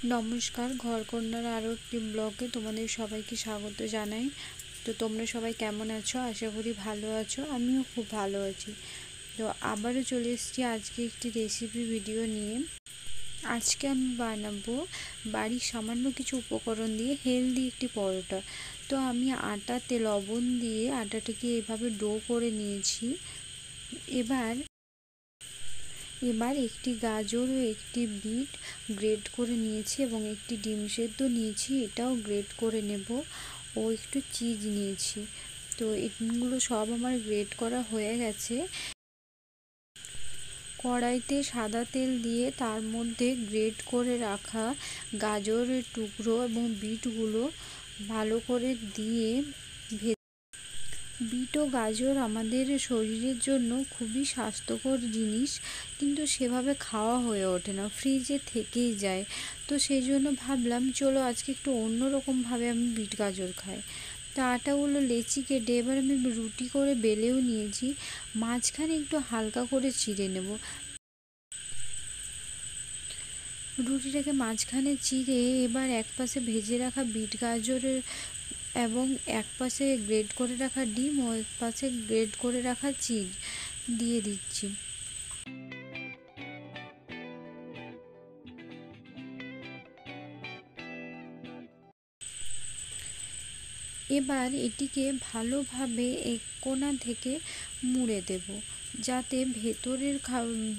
নমস্কার, ঘরকন্যার আরও একটি ব্লগে তোমাদের সবাইকে স্বাগত জানাই। তো তোমরা সবাই কেমন আছো? আশা করি ভালো আছো। আমিও খুব ভালো আছি। তো আবারও চলে এসেছি আজকে একটি রেসিপি ভিডিও নিয়ে। আজকে আমি বানাবো বাড়ির সামান্য কিছু উপকরণ দিয়ে হেলদি একটি পরোটা। তো আমি আটাতে লবণ দিয়ে আটাটাকে এভাবে ডো করে নিয়েছি। এবার একটি গাজর ও একটি বিট গ্রেট করে নিয়েছি এবং একটি ডিম সেদ্ধ নিয়েছি, এটাও গ্রেট করে নেব, ও একটু চিজ নিয়েছি। তো এগুলো সব আমার গ্রেট করা হয়ে গেছে। কড়াইতে সাদা তেল দিয়ে তার মধ্যে গ্রেট করে রাখা গাজরের টুকরো এবং বিটগুলো ভালো করে দিয়ে বিট ও গাজর আমাদের শরীরের জন্য খুবই স্বাস্থ্যকর জিনিস, কিন্তু সেভাবে খাওয়া হয়ে ওঠে না, ফ্রিজে থেকেই যায়। তো সেই জন্য ভাবলাম চলো আজকে একটু অন্যরকমভাবে আমি বিট গাজর খাই। তো আটাগুলো লেচি কেটে এবার আমি রুটি করে বেলেও নিয়েছি, মাঝখানে একটু হালকা করে চিড়ে নেব। রুটিটাকে মাঝখানে চিড়ে এবার এক পাশে ভেজে রাখা বিট গাজরের এবং এক পাশে গ্রেট করে রাখা ডিম ও এক পাশে গ্রেট করে রাখা চিজ দিয়ে দিচ্ছি। এবার এটিকে ভালোভাবে এক কোণা থেকে মুড়ে দেব, যাতে ভেতরের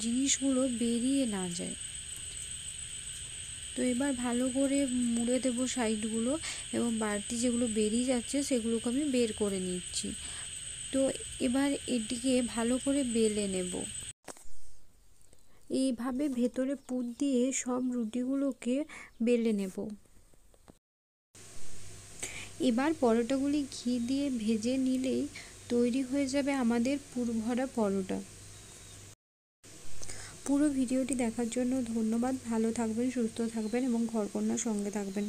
জিনিসগুলো বেরিয়ে না যায়। তো এবার ভালো করে মুড়ে দেব সাইডগুলো, এবং বাড়তি যেগুলো বেরিয়ে যাচ্ছে সেগুলোকে আমি বের করে নিচ্ছি। তো এবার এটিকে ভালো করে বেলে নেব। এইভাবে ভেতরে পুর দিয়ে সব রুটিগুলোকে বেলে নেব। এবার পরোটাগুলি ঘি দিয়ে ভেজে নিলেই তৈরি হয়ে যাবে আমাদের পুর ভরা পরোটা। পুরো ভিডিওটি দেখার জন্য ধন্যবাদ। ভালো থাকবেন, সুস্থ থাকবেন এবং ঘরকন্যার সঙ্গে থাকবেন।